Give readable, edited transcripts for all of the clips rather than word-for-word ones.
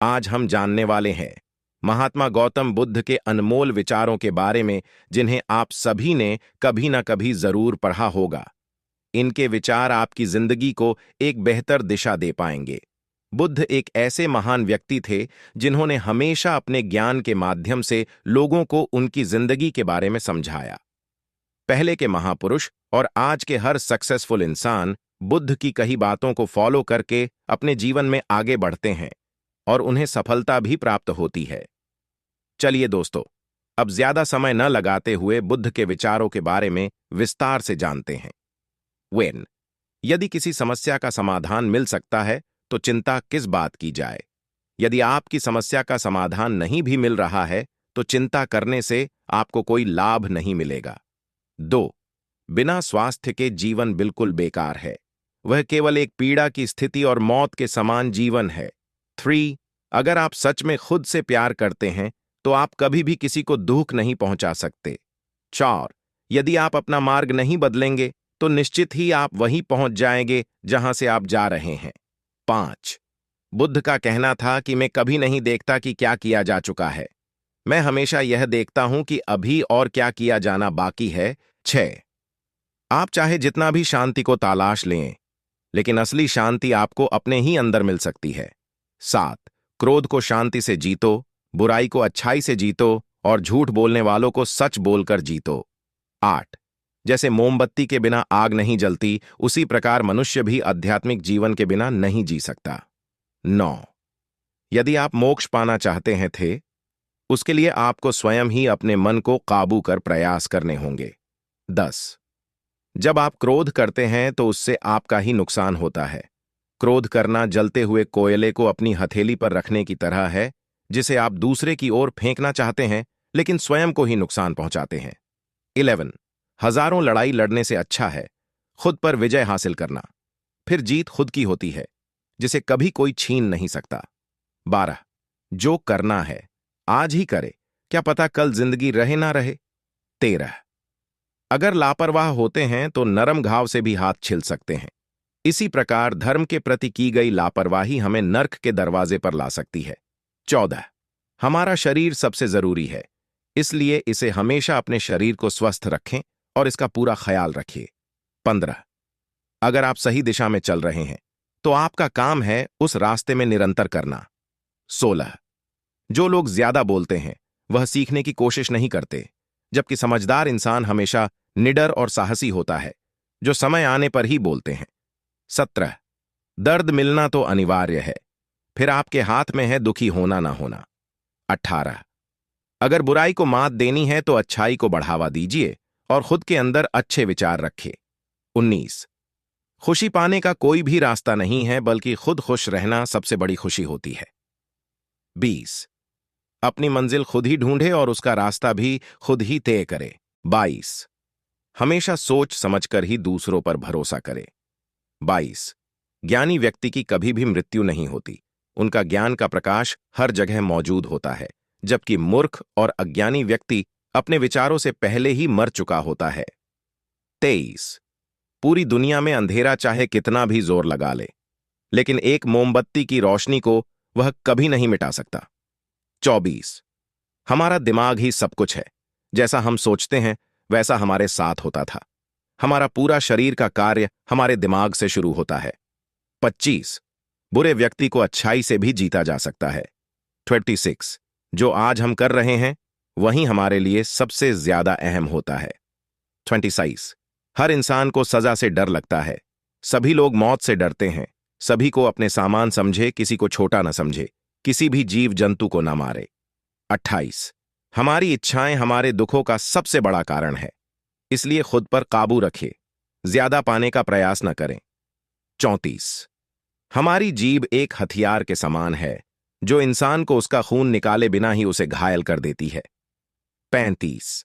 आज हम जानने वाले हैं महात्मा गौतम बुद्ध के अनमोल विचारों के बारे में, जिन्हें आप सभी ने कभी ना कभी जरूर पढ़ा होगा। इनके विचार आपकी जिंदगी को एक बेहतर दिशा दे पाएंगे। बुद्ध एक ऐसे महान व्यक्ति थे जिन्होंने हमेशा अपने ज्ञान के माध्यम से लोगों को उनकी जिंदगी के बारे में समझाया। पहले के महापुरुष और आज के हर सक्सेसफुल इंसान बुद्ध की कही बातों को फॉलो करके अपने जीवन में आगे बढ़ते हैं और उन्हें सफलता भी प्राप्त होती है। चलिए दोस्तों, अब ज्यादा समय न लगाते हुए बुद्ध के विचारों के बारे में विस्तार से जानते हैं। वेन, यदि किसी समस्या का समाधान मिल सकता है तो चिंता किस बात की जाए। यदि आपकी समस्या का समाधान नहीं भी मिल रहा है तो चिंता करने से आपको कोई लाभ नहीं मिलेगा। 2. बिना स्वास्थ्य के जीवन बिल्कुल बेकार है। वह केवल एक पीड़ा की स्थिति और मौत के समान जीवन है। 3. अगर आप सच में खुद से प्यार करते हैं तो आप कभी भी किसी को दुख नहीं पहुंचा सकते। 4. यदि आप अपना मार्ग नहीं बदलेंगे तो निश्चित ही आप वहीं पहुंच जाएंगे जहां से आप जा रहे हैं। 5. बुद्ध का कहना था कि मैं कभी नहीं देखता कि क्या किया जा चुका है, मैं हमेशा यह देखता हूं कि अभी और क्या किया जाना बाकी है। 6. आप चाहे जितना भी शांति को तलाश लें, लेकिन असली शांति आपको अपने ही अंदर मिल सकती है। 7. क्रोध को शांति से जीतो, बुराई को अच्छाई से जीतो और झूठ बोलने वालों को सच बोलकर जीतो। 8. जैसे मोमबत्ती के बिना आग नहीं जलती, उसी प्रकार मनुष्य भी आध्यात्मिक जीवन के बिना नहीं जी सकता। 9. यदि आप मोक्ष पाना चाहते हैं उसके लिए आपको स्वयं ही अपने मन को काबू कर प्रयास करने होंगे। 10. जब आप क्रोध करते हैं तो उससे आपका ही नुकसान होता है। क्रोध करना जलते हुए कोयले को अपनी हथेली पर रखने की तरह है, जिसे आप दूसरे की ओर फेंकना चाहते हैं लेकिन स्वयं को ही नुकसान पहुंचाते हैं। 11. हजारों लड़ाई लड़ने से अच्छा है खुद पर विजय हासिल करना, फिर जीत खुद की होती है जिसे कभी कोई छीन नहीं सकता। 12. जो करना है आज ही करे, क्या पता कल जिंदगी रहे ना रहे। 13. अगर लापरवाह होते हैं तो नरम घाव से भी हाथ छिल सकते हैं। इसी प्रकार धर्म के प्रति की गई लापरवाही हमें नर्क के दरवाजे पर ला सकती है। 14. हमारा शरीर सबसे जरूरी है, इसलिए इसे हमेशा अपने शरीर को स्वस्थ रखें और इसका पूरा ख्याल रखिए। 15. अगर आप सही दिशा में चल रहे हैं तो आपका काम है उस रास्ते में निरंतर करना। 16. जो लोग ज्यादा बोलते हैं वह सीखने की कोशिश नहीं करते, जबकि समझदार इंसान हमेशा निडर और साहसी होता है, जो समय आने पर ही बोलते हैं। 17. दर्द मिलना तो अनिवार्य है, फिर आपके हाथ में है दुखी होना ना होना। 18. अगर बुराई को मात देनी है तो अच्छाई को बढ़ावा दीजिए और खुद के अंदर अच्छे विचार रखिए। 19. खुशी पाने का कोई भी रास्ता नहीं है, बल्कि खुद खुश रहना सबसे बड़ी खुशी होती है। 20. अपनी मंजिल खुद ही ढूंढे और उसका रास्ता भी खुद ही तय करे। 22. हमेशा सोच समझकर ही दूसरों पर भरोसा करे। 22. ज्ञानी व्यक्ति की कभी भी मृत्यु नहीं होती, उनका ज्ञान का प्रकाश हर जगह मौजूद होता है, जबकि मूर्ख और अज्ञानी व्यक्ति अपने विचारों से पहले ही मर चुका होता है। 23. पूरी दुनिया में अंधेरा चाहे कितना भी जोर लगा ले, लेकिन एक मोमबत्ती की रोशनी को वह कभी नहीं मिटा सकता। 24. हमारा दिमाग ही सब कुछ है, जैसा हम सोचते हैं वैसा हमारे साथ होता था। हमारा पूरा शरीर का कार्य हमारे दिमाग से शुरू होता है। 25. बुरे व्यक्ति को अच्छाई से भी जीता जा सकता है। 26. जो आज हम कर रहे हैं वही हमारे लिए सबसे ज्यादा अहम होता है। 26. हर इंसान को सजा से डर लगता है, सभी लोग मौत से डरते हैं, सभी को अपने सामान समझे, किसी को छोटा न समझे, किसी भी जीव जंतु को न मारे। 28. हमारी इच्छाएं हमारे दुखों का सबसे बड़ा कारण है, इसलिए खुद पर काबू रखें, ज्यादा पाने का प्रयास न करें। 34. हमारी जीभ एक हथियार के समान है, जो इंसान को उसका खून निकाले बिना ही उसे घायल कर देती है। 35.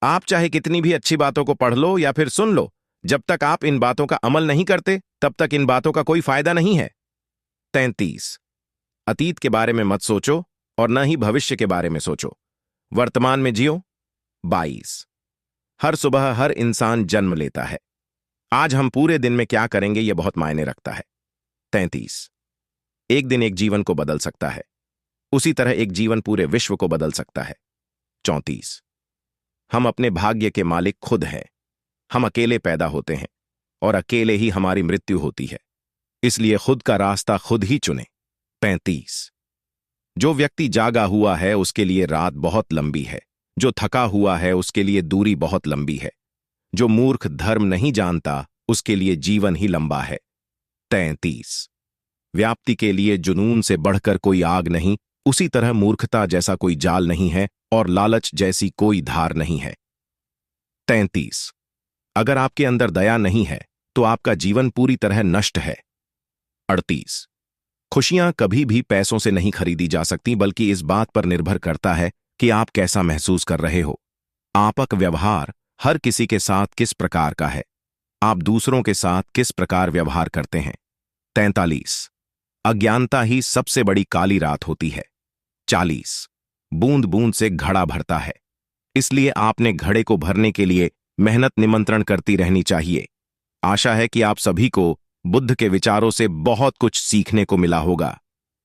आप चाहे कितनी भी अच्छी बातों को पढ़ लो या फिर सुन लो, जब तक आप इन बातों का अमल नहीं करते तब तक इन बातों का कोई फायदा नहीं है। 33. अतीत के बारे में मत सोचो और न ही भविष्य के बारे में सोचो, वर्तमान में जियो। 22. हर सुबह हर इंसान जन्म लेता है, आज हम पूरे दिन में क्या करेंगे यह बहुत मायने रखता है। 33. एक दिन एक जीवन को बदल सकता है, उसी तरह एक जीवन पूरे विश्व को बदल सकता है। 34। हम अपने भाग्य के मालिक खुद हैं। हम अकेले पैदा होते हैं और अकेले ही हमारी मृत्यु होती है, इसलिए खुद का रास्ता खुद ही चुनें। 35। जो व्यक्ति जागा हुआ है उसके लिए रात बहुत लंबी है, जो थका हुआ है उसके लिए दूरी बहुत लंबी है, जो मूर्ख धर्म नहीं जानता उसके लिए जीवन ही लंबा है। 33। व्याप्ति के लिए जुनून से बढ़कर कोई आग नहीं, उसी तरह मूर्खता जैसा कोई जाल नहीं है और लालच जैसी कोई धार नहीं है। 33। अगर आपके अंदर दया नहीं है तो आपका जीवन पूरी तरह नष्ट है। 38। खुशियां कभी भी पैसों से नहीं खरीदी जा सकती, बल्कि इस बात पर निर्भर करता है कि आप कैसा महसूस कर रहे हो। आपका व्यवहार हर किसी के साथ किस प्रकार का है, आप दूसरों के साथ किस प्रकार व्यवहार करते हैं। 43। अज्ञानता ही सबसे बड़ी काली रात होती है। 40। बूंद बूंद से घड़ा भरता है, इसलिए आपने घड़े को भरने के लिए मेहनत निमंत्रण करती रहनी चाहिए। आशा है कि आप सभी को बुद्ध के विचारों से बहुत कुछ सीखने को मिला होगा।